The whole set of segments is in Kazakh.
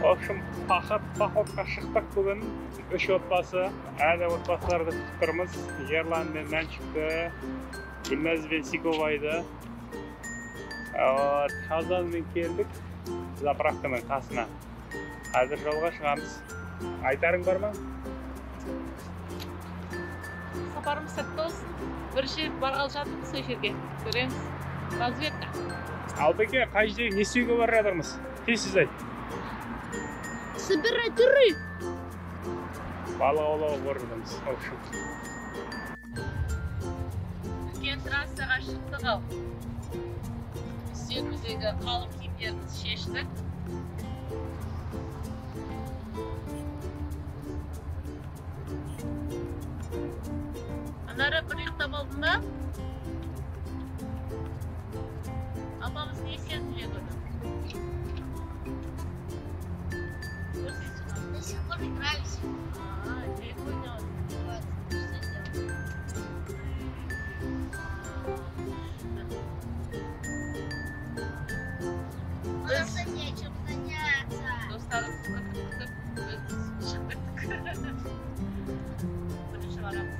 В общем, походқа шықтық бүгін. 3 отбасы, әлі отбасыларды күтіп тұрмыз. Ерлан мен Мәншікті, Гүлназ бен Сиковайды. Қазанмен келдік, заправканың қасына. Қазір жолға шығамыз. Айтарың бар ма? Сапарымыз сәтті болсын. Bir жер барғалы жатырмыз сол жерге. Көреміз. Разведка. Албеке, қай жерге не істеуге бара жатырмыз? Тез айт. Собирать рыб. Балық аулауға бара жатырмыз. В общем. Үлкен трассаға шықтық ау. Үстеміздегі қалың киімдерімізді шештік. Анары бір ұйықтап алдың ба? Апамыз не істедін жегені? До сих пор играюсь. Не понял. Просто нечем заняться. Достарымызға күтіп өзіміз шықтық. Бірінші барамыз.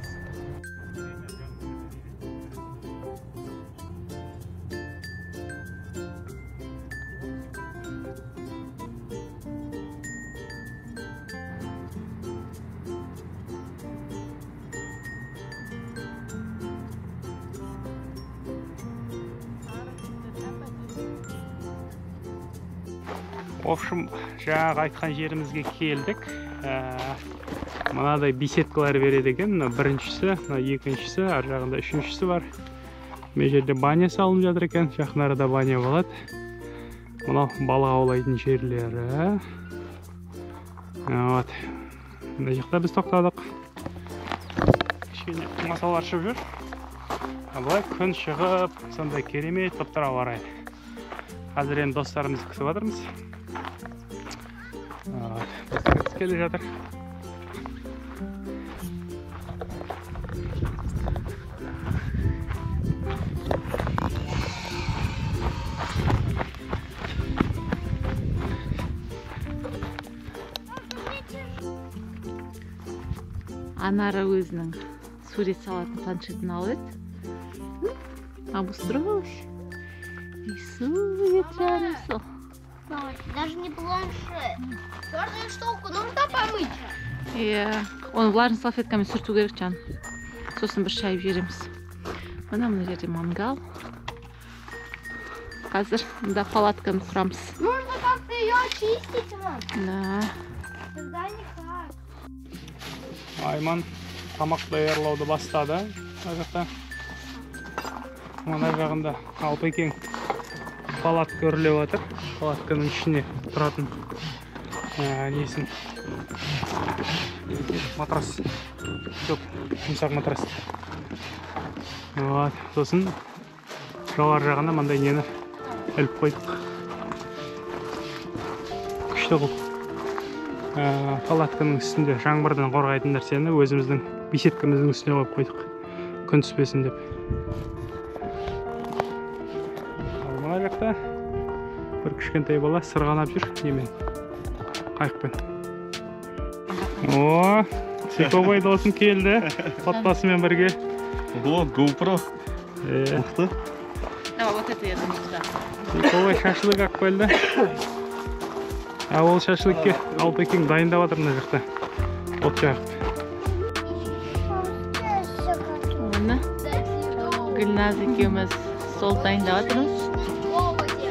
В общем, жаңағы айтқан жерімізге келдік. Мынадай беседкалар береді екен. Біріншісі, екіншісі, ар жағында үшіншісі бар. Мен жерде баня салынып жатыр екен. Жақын арада баня болады. Мынау балық аулайтын жерлері. Вот. Мына жақта біз тоқтадық. Кішкене масалар шығып жүр. Былай күн шығып, сондай керемет болып тұр ауа райы. Қазір енді достарымызды күтіп жатырмыз. Достарымыз келе жатыр. Анара өзінің сурет салатын планшетін алып еді. Обустроилась. И сурет жарысы. Даже не планшет. Черную штуку нужно помыть. Оны влажный салфеткамен сүрту керек жан. Сосын бір шайып жібереміз. Мына жерде мангал. Қазір мында палатканы құрамыз. Нужно как-то ее очистить, мам. Да. Тогда никак. Айман тамақ даярлауды бастады. Мына жағында Албекең палатка үрлеп жатыр. Палатканың ішіне тұратын несін. Матрас. Жоқ, жұмсақ матрас. Сосын жоғары жағында мындай нені іліп қойдық. Күшті қылып. Палатканың үстінде жаңбырдан қорғайтын нәрсені өзіміздің беседкамыздың үстіне қойып қойдық. Күн түспесін деп. Мына жақта бір кішкентай бала сырғанап жүр немен, қайықпен. О, Сиковай досым келді, отбасымен бірге. Вот, GoPro. Мықты. Вот это я думаю, да. Сиковай шашлык алып келді. Ол шашлыкке Албекең дайындап жатыр мына жақта. От жағып. Оны Гүлназ екеуміз сол дайындап жатырмыз.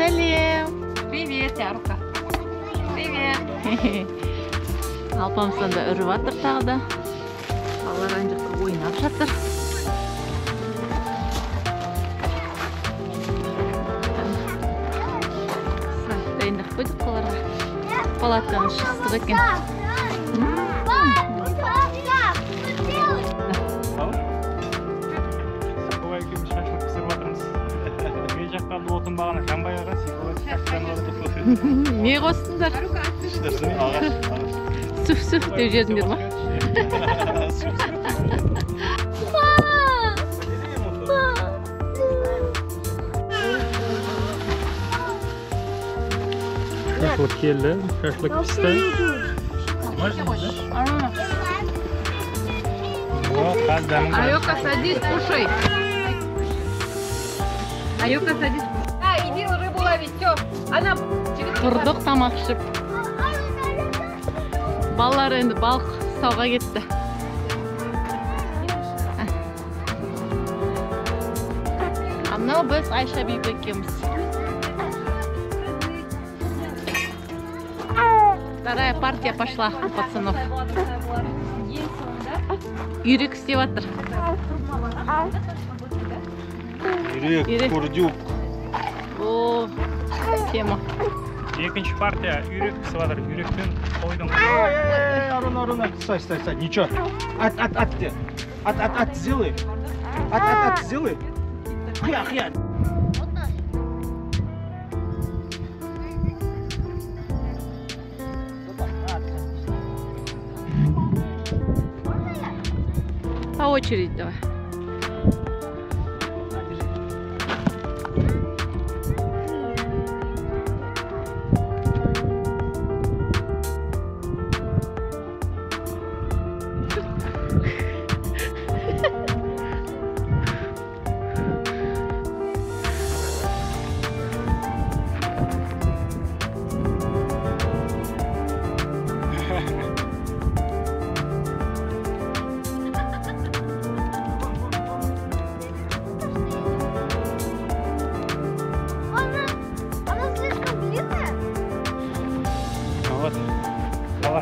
Сәлем! Привет, Ярука! Привет! Алпамыстан да үріп жатыр тағы да. Балалар ана жақта ойнап жатыр. Дайындап қойдық қаларға. Палатканы шыстық екен. Сиковай екеуміз шашлык пісіріп жатырмыз. Мен жаққа отын бағана жанбай қалған, Сиковай шашлык. Не қостыңдар? Ағаш. Сүф-сүф деп жедіңдер ма? шашлык келді. Шашлык пісті. Айока, садись, кушай. Айока, садись. Иди рыбу ловить, все. Она... Тұрдық тамақ ішіп. Балалар енді балық ұстауға кетті. Мынау біз Айша Бибі екеуміз. Вторая партия пошла у пацанов. Үйрек істеп жатыр. Үйрек, курдюк. О, тема. Екінші партия үйрек пісіп жатыр. Үйректен қойдың. Арона, стай, ничего. От, сделай. От, сделай. Хя. По очереди давай.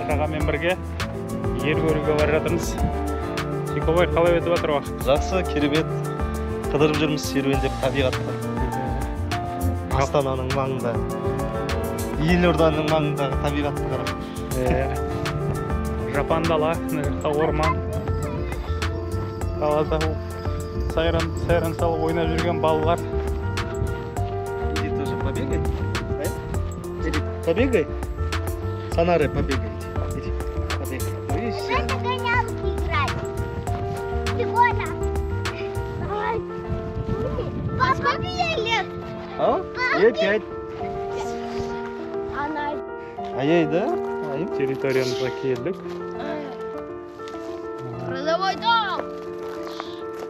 Ағамен бірге ер көруге бара жатырмыз. Николай қалай өтіп жатыр уақыт? Жақсы, керемет. Қыдырып жүрміз серуендеп табиғатта. Астананың маңында, елорданың маңындағы табиғатты қарап. Жапан дала, орман. Далада сайран салып ойнап жүрген балалар. Иди тоже побегай. Иди, побегай. Санары, побегай. Иди, побегай. Видишь? Надо гонялки играть. Прикольно. Давай. Пап, сколько ей лет? А? Ей 5. Она... А ей, да? Айым. Территориямызға келдік. Родовой дом.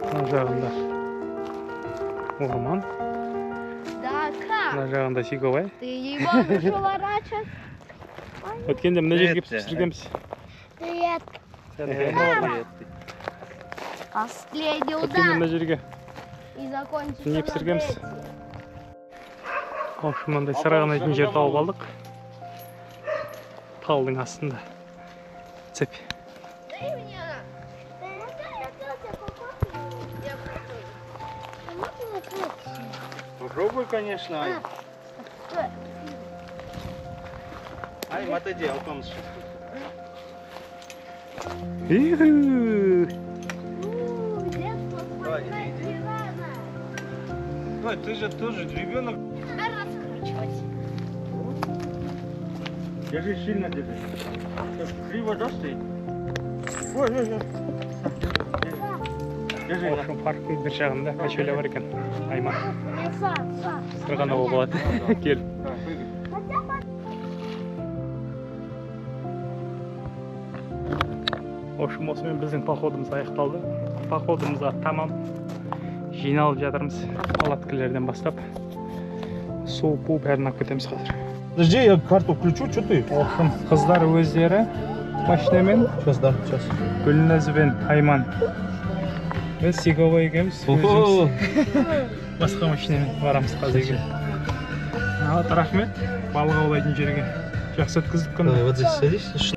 Мына жағында орман. Да, как? Мына жағында Сиговай. Ты его будешь уворачивать? Өткенде мына жерге пісіргенбіз. Привет. Последний Өткенде удар. мына жерге И закончится не на пісіргенбіз. третьем. Қаушы мынандай сырағанайтын жер тауып алдық. Талдың астында. Цепь. Дай мне. Попробуй, конечно. Айым, отойди, Алпамыс. Давай, иди. Ой, ты же тоже ребенок. Раскручивать. Держи сильно, держи. Криво, да, стоит? Ой. Держи. Қаушы парктың бір жағында качеля бар екен. Айман. Сам. Сырғанауға болады. Кел. Общем, осымен біздің походымыз аяқталды. Походымызға тамам. Жиналып жатырмыз. Палаткілерден бастап. Су, пу бәрін алып кетеміз қазір. Подожди, я карту включу, что ты? Общем, қыздар өздері машинамен, Сейчас. Гүлназбен Айман. Біз Сиговай екеуміз өзіміз басқа машинамен барамыз қазір. Рахмет, балық аулайтын жерге. Жақсы өткіздік күнді. Вот здесь садись.